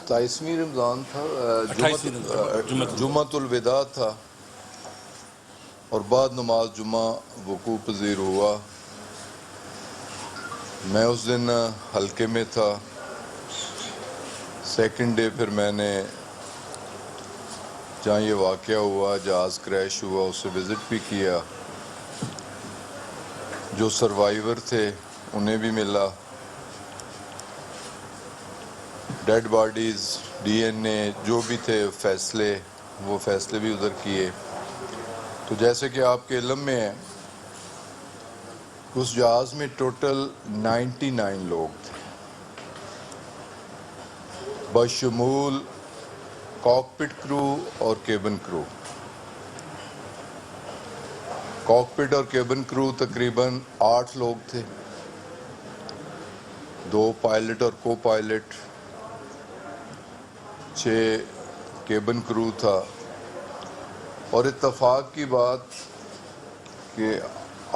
27ویں رمضان تھا، 28 جمعۃ الوداع تھا، اور بعد نماز جمعہ وقوع پذیر ہوا۔ میں اس دن حلقے میں تھا۔ سیکنڈ ڈے پھر میں نے جہاں یہ واقعہ ہوا، جہاز کریش ہوا، اسے وزٹ بھی کیا۔ جو سروائیور تھے انہیں بھی ملا، ڈیڈ باڈیز، ڈی این اے، جو بھی تھے وہ فیصلے بھی ادھر کیے۔ تو جیسے کہ آپ کے علم میں ہے، اس جہاز میں ٹوٹل 99 لوگ تھے، بشمول کاکپٹ کرو اور کیبن کرو۔ کاکپٹ اور کیبن کرو تقریباً 8 لوگ تھے، 2 پائلٹ اور کو پائلٹ، 6 کیبن کرو تھا۔ اور اتفاق کی بات کہ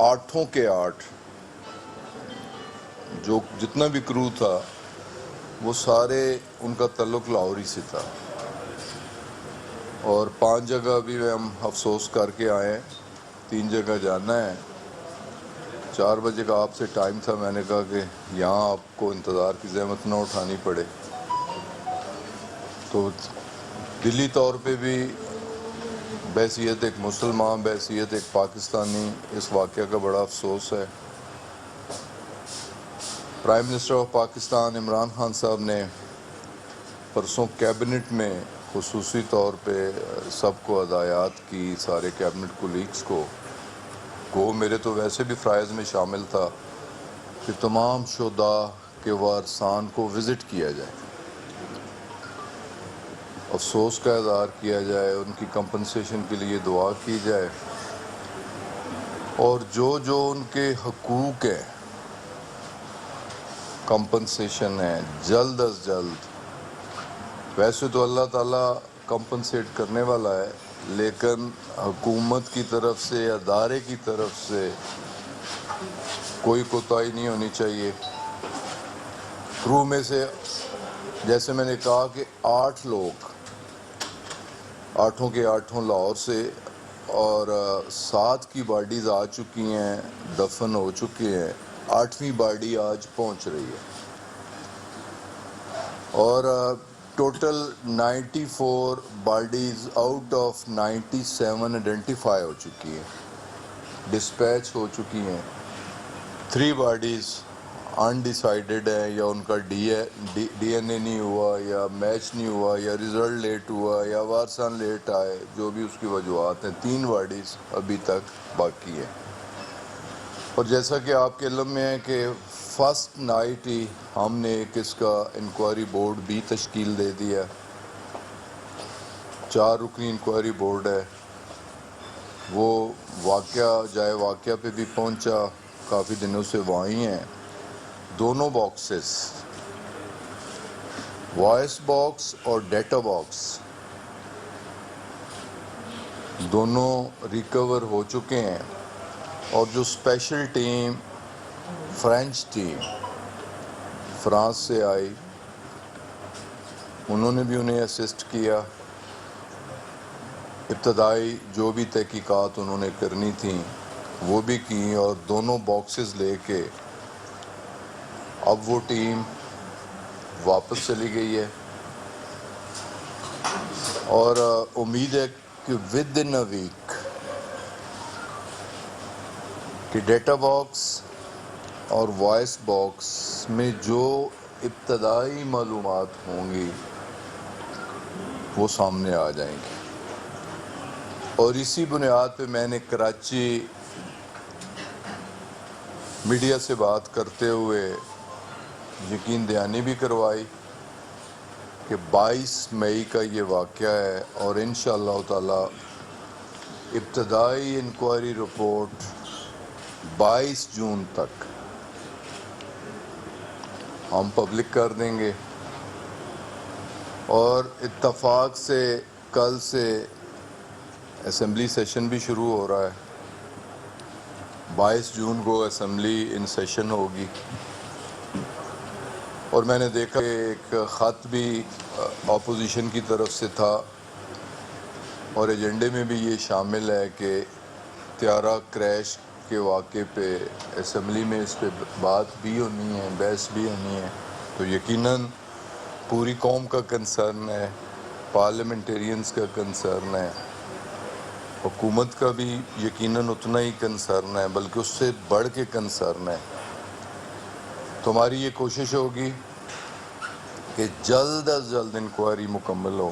8 کے 8 جو جتنا بھی کرو تھا وہ سارے ان کا تعلق لاہور ہی سے تھا، اور 5 جگہ بھی ہم افسوس کر کے آئے ہیں، 3 جگہ جانا ہے۔ 4 بجے کا آپ سے ٹائم تھا، میں نے کہا کہ یہاں آپ کو انتظار کی زحمت نہ اٹھانی پڑے۔ تو دلی طور پہ بھی بحیثیت ایک مسلمان، بحیثیت ایک پاکستانی، اس واقعہ کا بڑا افسوس ہے۔ Prime minister of Pakistan Imran Khan صاحب نے پرسوں کیبنٹ میں خصوصی طور پہ سب کو ہدایات کی، سارے کیبنٹ کولیگز کو، میرے تو ویسے بھی فرائض میں شامل تھا کہ تمام شہداء کے وارثان کو وزٹ کیا جائے، افسوس کا اظہار کیا جائے، ان کی کمپنسیشن کے لیے دعا کی جائے، اور جو ان کے حقوق ہیں، کمپنسیشن ہے، جلد از جلد۔ ویسے تو اللہ تعالیٰ کمپنسیٹ کرنے والا ہے، لیکن حکومت کی طرف سے، ادارے کی طرف سے کوئی کوتاہی نہیں ہونی چاہیے۔ کرو میں سے جیسے میں نے کہا کہ 8 لوگ، 8 کے 8 لاہور سے، اور 7 کی باڈیز آ چکی ہیں، دفن ہو چکے ہیں، 8ویں باڈی آج پہنچ رہی ہے، اور total 94 bodies out of 97 identify ہو چکی ہیں، ڈسپیچ ہو چکی ہیں۔ 3 باڈیز انڈیسائیڈڈ ہیں، یا ان کا ڈی این اے نہیں ہوا، یا میچ نہیں ہوا، یا ریزلٹ لیٹ ہوا، یا وارثان لیٹ آئے، جو بھی اس کی وجوہات ہیں۔ 3 باڈیز ابھی تک باقی ہیں، اور جیسا کہ آپ کے علم میں ہے کہ فرسٹ نائٹ ہی ہم نے ایک اس کا انکوائری بورڈ بھی تشکیل دے دیا، 4 رکنی انکوائری بورڈ ہے۔ وہ جائے واقعہ پہ بھی پہنچا، کافی دنوں سے وہاں ہی ہیں۔ دونوں باکسز، وائس باکس اور ڈیٹا باکس، دونوں ریکور ہو چکے ہیں، اور جو special team, French team France سے آئی، انہوں نے بھی انہیں اسسٹ کیا۔ ابتدائی جو بھی تحقیقات انہوں نے کرنی تھیں وہ بھی کی، اور دونوں باکسز لے کے اب وہ ٹیم واپس چلی گئی ہے، اور امید ہے کہ ود ان اے ویک کہ ڈیٹا باکس اور وائس باکس میں جو ابتدائی معلومات ہوں گی وہ سامنے آ جائیں گی۔ اور اسی بنیاد پہ میں نے کراچی میڈیا سے بات کرتے ہوئے یقین دہانی بھی کروائی کہ 22 مئی کا یہ واقعہ ہے، اور انشاءاللہ تعالی ابتدائی انکوائری رپورٹ 22 جون تک ہم پبلک کر دیں گے۔ اور اتفاق سے کل سے اسمبلی سیشن بھی شروع ہو رہا ہے، 22 جون کو اسمبلی ان سیشن ہوگی، اور میں نے دیکھا کہ ایک خط بھی اپوزیشن کی طرف سے تھا اور ایجنڈے میں بھی یہ شامل ہے کہ طیارہ کریش کے واقعے پہ اسمبلی میں اس پہ بات بھی ہونی ہے، بحث بھی ہونی ہے، تو یقیناً پوری قوم کا کنسرن ہے، پارلیمنٹیرینز کا کنسرن ہے، حکومت کا بھی یقیناً اتنا ہی کنسرن ہے، بلکہ اس سے بڑھ کے کنسرن ہے۔ تو ہماری یہ کوشش ہوگی کہ جلد از جلد انکوائری مکمل ہو،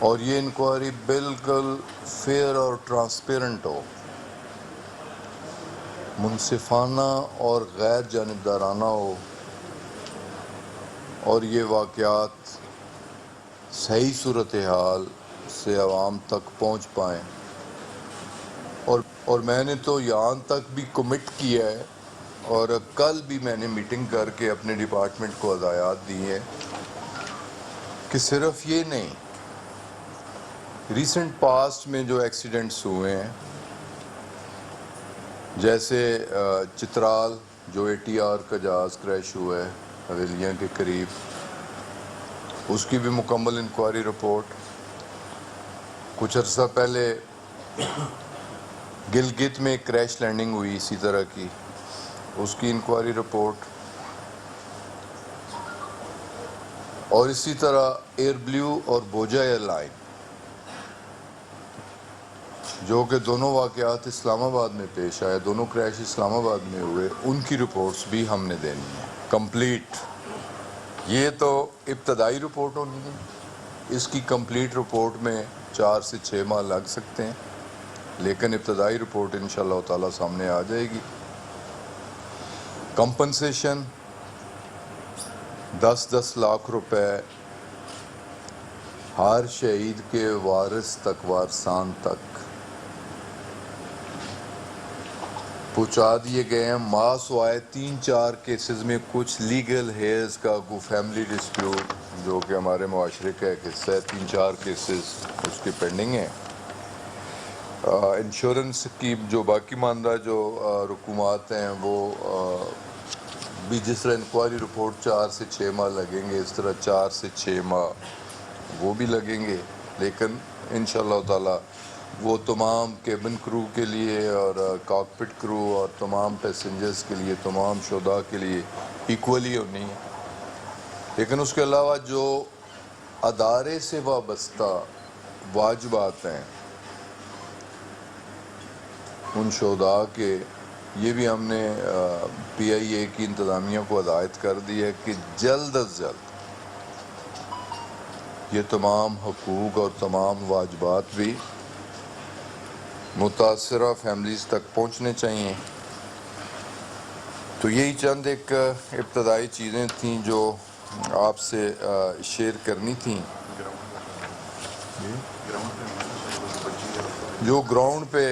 اور یہ انکوائری بالکل فیئر اور ٹرانسپیرنٹ ہو، منصفانہ اور غیر جانبدارانہ ہو، اور یہ واقعات صحیح صورتحال سے عوام تک پہنچ پائیں۔ اور میں نے تو یہاں تک بھی کمٹ کیا ہے، اور کل بھی میں نے میٹنگ کر کے اپنے ڈپارٹمنٹ کو ہدایات دی ہیں کہ صرف یہ نہیں، ریسنٹ پاسٹ میں جو ایکسیڈنٹس ہوئے ہیں، جیسے چترال جو ATR کا جہاز کریش ہوا ہے حویلیاں کے قریب، اس کی بھی مکمل انکوائری رپورٹ۔ کچھ عرصہ پہلے گلگت میں ایک کریش لینڈنگ ہوئی اسی طرح کی، اس کی انکوائری رپورٹ، اور اسی طرح ایئر بلیو اور بوجا ایئر لائن، جو کہ دونوں واقعات اسلام آباد میں پیش آئے، دونوں کریش اسلام آباد میں ہوئے، ان کی رپورٹس بھی ہم نے دینی ہیں کمپلیٹ۔ یہ تو ابتدائی رپورٹ ہونی ہے، اس کی کمپلیٹ رپورٹ میں 4 سے 6 ماہ لگ سکتے ہیں، لیکن ابتدائی رپورٹ انشاءاللہ تعالیٰ سامنے آ جائے گی۔ کمپنسیشن 10 لاکھ روپے ہر شہید کے وارث تک، وارثان تک پہنچا دیے گئے ہیں۔ ماس وائے 3-4 کیسز میں کچھ لیگل ہیئرز کا کوئی فیملی ڈسپیوٹ جو کہ ہمارے معاشرے کا ایک حصہ ہے، 3-4 کیسز اس کی پینڈنگ ہیں۔ انشورنس کی جو باقی ماندہ جو رقومات ہیں وہ بھی جس طرح انکوائری رپورٹ 4 سے 6 ماہ لگیں گے، اس طرح 4 سے 6 ماہ وہ بھی لگیں گے، لیکن انشاءاللہ تعالی وہ تمام کیبن کرو کے لیے اور کاکپٹ کرو اور تمام پیسنجرز کے لیے، تمام شہداء کے لیے ایکولی ہونی ہے۔ لیکن اس کے علاوہ جو ادارے سے وابستہ واجبات ہیں ان شہداء کے، یہ بھی ہم نے PIA کی انتظامیہ کو ہدایت کر دی ہے کہ جلد از جلد یہ تمام حقوق اور تمام واجبات بھی متاثرہ فیملیز تک پہنچنے چاہیے۔ تو یہی چند ایک ابتدائی چیزیں تھیں جو آپ سے شیئر کرنی تھیں۔ جو گراؤنڈ پہ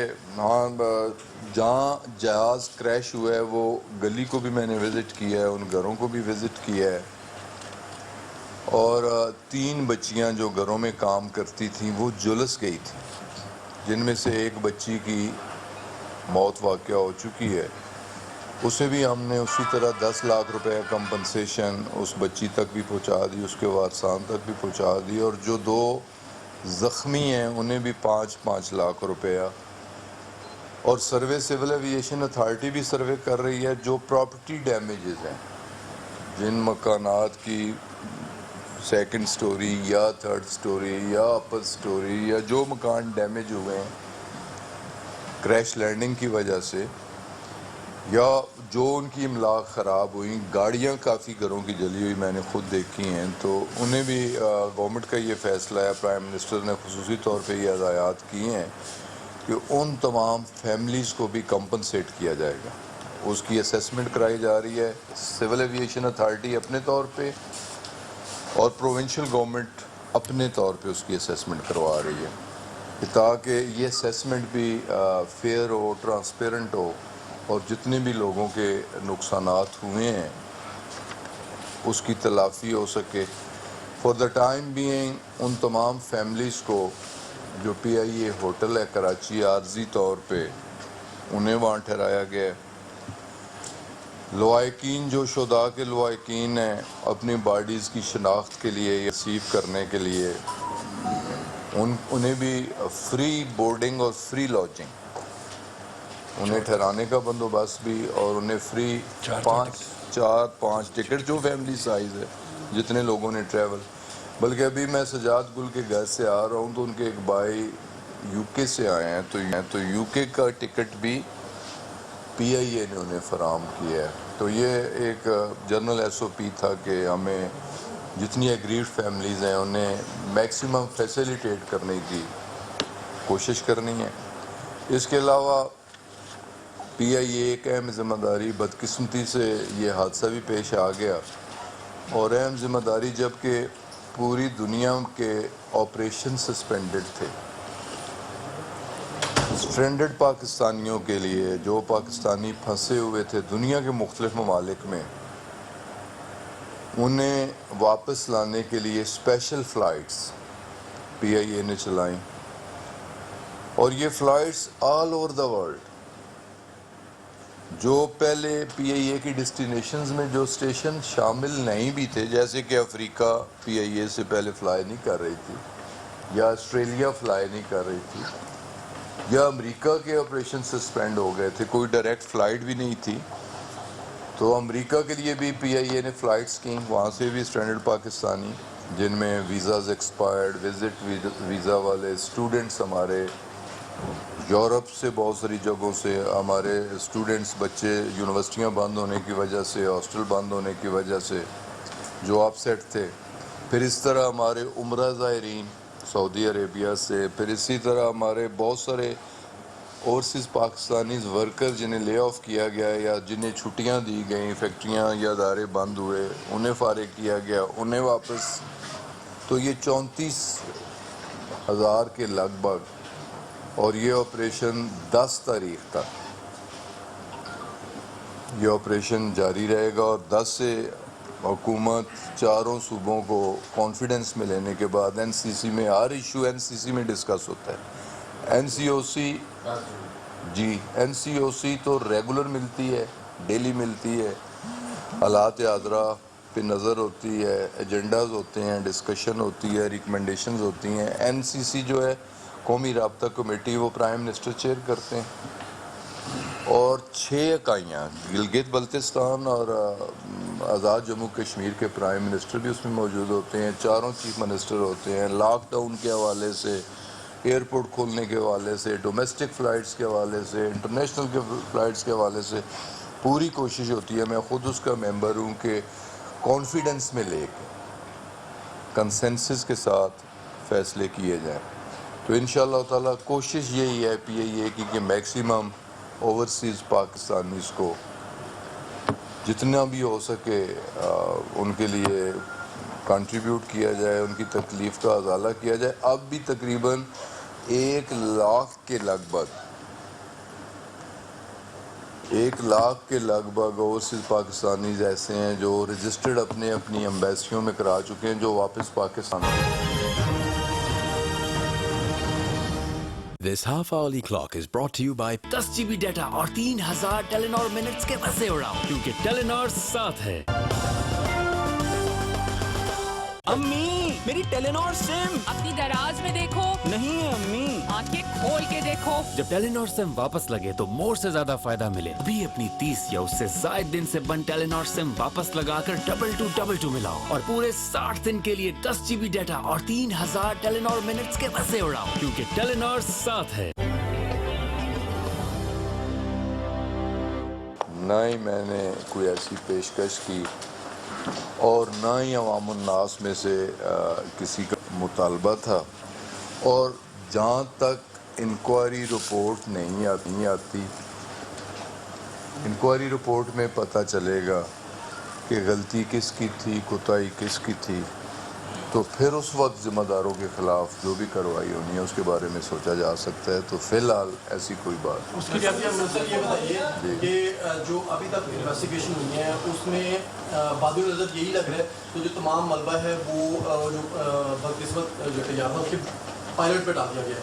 جہاں جہاز کریش ہوا ہے وہ گلی کو بھی میں نے وزٹ کیا ہے، ان گھروں کو بھی وزٹ کیا ہے، اور 3 بچیاں جو گھروں میں کام کرتی تھیں وہ جلس گئی تھیں، جن میں سے ایک بچی کی موت واقع ہو چکی ہے۔ اسے بھی ہم نے اسی طرح 10 لاکھ روپے کمپنسیشن اس بچی تک بھی پہنچا دی، اس کے وارثان تک بھی پہنچا دی، اور جو 2 زخمی ہیں انہیں بھی 5 لاکھ روپیہ۔ اور سروے سول ایوییشن اتھارٹی بھی سروے کر رہی ہے جو پراپرٹی ڈیمیجز ہیں، جن مکانات کی 2nd سٹوری یا 3rd سٹوری یا اپر سٹوری یا جو مکان ڈیمیج ہوئے ہیں کریش لینڈنگ کی وجہ سے، یا جو ان کی املاک خراب ہوئی، گاڑیاں کافی گھروں کی جلی ہوئی میں نے خود دیکھی ہیں، تو انہیں بھی گورنمنٹ کا یہ فیصلہ ہے، پرائم منسٹر نے خصوصی طور پہ یہ ہدایات کی ہیں کہ ان تمام فیملیز کو بھی کمپنسیٹ کیا جائے گا۔ اس کی اسیسمنٹ کرائی جا رہی ہے، سول ایوییشن اتھارٹی اپنے طور پہ اور پروونشل گورنمنٹ اپنے طور پہ اس کی اسیسمنٹ کروا رہی ہے، تاکہ یہ اسیسمنٹ بھی فیئر ہو، ٹرانسپیرنٹ ہو، اور جتنے بھی لوگوں کے نقصانات ہوئے ہیں اس کی تلافی ہو سکے۔ For the time being in تمام فیملیز کو جو PIA ہوٹل ہے کراچی، عارضی طور پہ انہیں وہاں ٹھہرایا گیا ہے، لوائقین جو شہداء کے لوائقین ہیں اپنی باڈیز کی شناخت کے لیے یا ریسیو کرنے کے لیے انہیں بھی فری بورڈنگ اور فری لاڈجنگ، انہیں ٹھہرانے کا بندوبست بھی، اور انہیں فری پانچ ٹکٹ جو فیملی سائز ہے جتنے لوگوں نے ٹریول. بلکہ ابھی میں سجاد گل کے گھر سے آ رہا ہوں تو ان کے ایک بھائی یو کے سے آئے ہیں، تو یو کے کا ٹکٹ بھی پی آئی اے نے انہیں فراہم کیا ہے. تو یہ ایک جنرل ایس او پی تھا کہ ہمیں جتنی ایگریڈ فیملیز ہیں انہیں میکسیمم فیسیلیٹیٹ کرنے کی کوشش کرنی ہے. اس کے علاوہ پی آئی اے ایک اہم ذمہ داری، بدقسمتی سے یہ حادثہ بھی پیش آ گیا، اور اہم ذمہ داری جب کہ پوری دنیا کے آپریشن سسپینڈڈ تھے، اسٹرینڈڈ پاکستانیوں کے لیے جو پاکستانی پھنسے ہوئے تھے دنیا کے مختلف ممالک میں، انہیں واپس لانے کے لیے اسپیشل فلائٹس پی آئی اے نے چلائیں، اور یہ flights all over the world. جو پہلے پی آئی اے کی ڈیسٹینیشنز میں جو اسٹیشن شامل نہیں بھی تھے، جیسے کہ افریقہ پی آئی اے سے پہلے فلائی نہیں کر رہی تھی، یا آسٹریلیا فلائی نہیں کر رہی تھی، یا امریکہ کے آپریشن سسپینڈ ہو گئے تھے، کوئی ڈائریکٹ فلائٹ بھی نہیں تھی، تو امریکہ کے لیے بھی پی آئی اے نے فلائٹس کیں، وہاں سے بھی اسٹرینڈڈ پاکستانی جن میں ویزاز ایکسپائرڈ، وزٹ ویزا والے اسٹوڈنٹس، ہمارے یورپ سے بہت ساری جگہوں سے ہمارے اسٹوڈنٹس، بچے یونیورسٹیاں بند ہونے کی وجہ سے، ہاسٹل بند ہونے کی وجہ سے جو اپ سیٹ تھے. پھر اس طرح ہمارے عمرہ زائرین سعودی عربیہ سے، پھر اسی طرح ہمارے بہت سارے اوورسیز پاکستانیز ورکر جنہیں لے آف کیا گیا یا جنہیں چھٹیاں دی گئیں، فیکٹریاں یا ادارے بند ہوئے، انہیں فارغ کیا گیا، انہیں واپس. تو یہ 34,000 کے لگ بھگ، اور یہ آپریشن 10 تاریخ تک یہ آپریشن جاری رہے گا، اور 10 سے حکومت چاروں صوبوں کو کانفیڈنس میں لینے کے بعد این سی سی میں ہر ایشو این سی سی میں ڈسکس ہوتا ہے. این سی او سی تو ریگولر ملتی ہے، ڈیلی ملتی ہے، حالات حاضرہ پہ نظر ہوتی ہے، ایجنڈاز ہوتے ہیں، ڈسکشن ہوتی ہے، ریکمنڈیشنز ہوتی ہیں. این سی سی جو ہے قومی رابطہ کمیٹی، وہ پرائم منسٹر چیئر کرتے ہیں، اور 6 اکائیاں گلگت بلتستان اور آزاد جموں کشمیر کے پرائم منسٹر بھی اس میں موجود ہوتے ہیں، 4 چیف منسٹر ہوتے ہیں. لاک ڈاؤن کے حوالے سے، ایئرپورٹ کھولنے کے حوالے سے، ڈومیسٹک فلائٹس کے حوالے سے، انٹرنیشنل کے فلائٹس کے حوالے سے پوری کوشش ہوتی ہے. میں خود اس کا ممبر ہوں کہ کانفیڈنس میں لے کے کنسنسس کے ساتھ فیصلے کیے جائیں. تو انشاءاللہ تعالیٰ کوشش یہی ہے پی ائی اے کی کہ میکسیمم اوورسیز پاکستانیز کو جتنا بھی ہو سکے ان کے لیے کنٹریبیوٹ کیا جائے، ان کی تکلیف کا ازالہ کیا جائے. اب بھی تقریباً 1 لاکھ کے لگ بھگ اوورسیز پاکستانیز ایسے ہیں جو رجسٹرڈ اپنی ایمبیسیوں میں کرا چکے ہیں، جو واپس پاکستان ہیں. This half-hourly clock is brought to you by 10 GB data اور 3000 ٹیلینور منٹس کے مزے اڑاؤ، کیونکہ ٹیلینور ساتھ ہے. امی میری ٹیلینور سم اپنی دراز میں دیکھو، نہیں ہے امی. آنکھیں کھول کے دیکھو. جب ٹیلینور سم واپس لگے تو مور سے زیادہ فائدہ ملے. ابھی اپنی 30 یا اس سے زائد دن سے بند ٹیلینور سم واپس لگا کر 2222 ملاؤ اور پورے 60 دن کے لیے 10 GB ڈیٹا اور 3000 ٹیلینور منٹس کے مزے اڑاؤ، کیونکہ ٹیلینور ساتھ ہے. نہ ہی میں نے کوئی ایسی پیشکش کی، اور نہ ہی عوام الناس میں سے کسی کا مطالبہ تھا. اور جہاں تک انکوائری رپورٹ نہیں آتی، انکوائری رپورٹ میں پتہ چلے گا کہ غلطی کس کی تھی، کوتاہی کس کی تھی، تو پھر اس وقت ذمہ داروں کے خلاف جو بھی کارروائی ہونی ہے اس کے بارے میں سوچا جا سکتا ہے. تو فی الحال ایسی کوئی بات اس کی جیسے منسٹر یہ بتائیے کہ جو ابھی تک انویسٹیگیشن ہوئی ہے اس میں باد نظر یہی لگ رہا ہے کہ جو تمام ملبہ ہے وہ جو بدقسمت جو تیار تھا اس کے پائلٹ پہ ڈال دیا گیا ہے.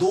2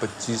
25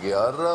11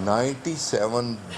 97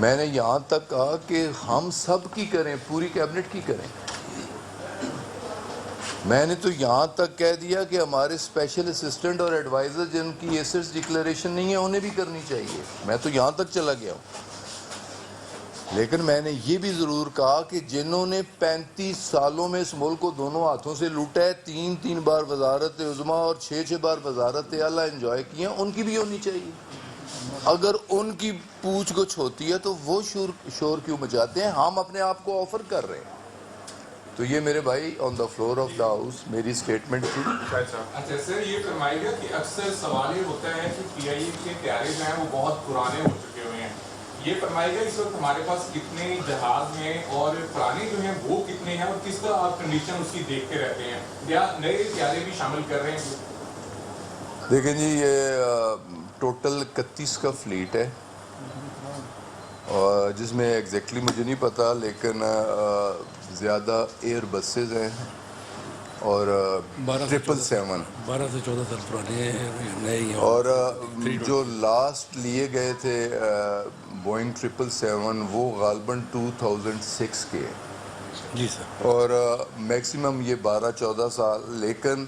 میں نے یہاں تک کہا کہ ہم سب کی کریں, پوری کیبنٹ کی کریں. میں نے تو یہاں تک کہہ دیا کہ ہمارے اسپیشل اسسٹنٹ اور ایڈوائزر جن کی ایسٹس ڈکلیریشن نہیں ہے انہیں بھی کرنی چاہیے. میں تو یہاں تک چلا گیا ہوں. لیکن میں نے یہ بھی ضرور کہا کہ جنہوں نے 35 سالوں میں اس ملک کو دونوں ہاتھوں سے لوٹا ہے, 3 بار وزارت عظمیٰ اور 6 بار وزارت اعلیٰ انجوائے کی ہیں, ان کی بھی ہونی چاہیے. اگر ان کی پوچھ گچھ ہوتی ہے تو وہ شور کیوں مچاتے ہیں؟ ہم اپنے آپ کو آفر کر رہے ہیں. تو یہ میرے بھائی on the floor of the house میری اسٹیٹمنٹ تھی. اچھا سر, یہ فرمائے گا کہ اکثر سوال یہ ہوتا ہے کہ پی آئی اے کے طیارے جو ہیں وہ بہت پرانے ہو چکے ہوئے ہیں. یہ فرمائے گا اس وقت ہمارے پاس کتنے جہاز ہیں اور پرانے جو ہیں وہ کتنے ہیں, اور کس طرح آپ کنڈیشن اس کی دیکھتے رہتے ہیں, یا نئے طیارے بھی شامل کر رہے ہیں؟ دیکھیں جی, یہ ٹوٹل 31 کا فلیٹ ہے, اور جس میں ایگزیکٹلی مجھے نہیں پتا, لیکن زیادہ ایئر بسز ہیں اور 777 12 سے 14 سال پرانے نئے ہیں. اور جو لاسٹ لیے گئے تھے بوئنگ 777 وہ غالباً 2006 کے ہیں. جی سر. اور میکسیمم یہ 12-14 سال, لیکن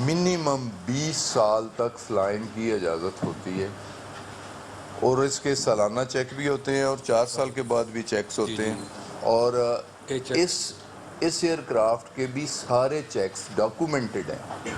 منیمم 20 سال تک فلائنگ کی اجازت ہوتی ہے. اور اس کے سالانہ چیک بھی ہوتے ہیں اور 4 سال کے بعد بھی چیکس ہوتے ہیں. اور اس ایئر کرافٹ کے بھی سارے چیکس ڈاکومنٹڈ ہیں.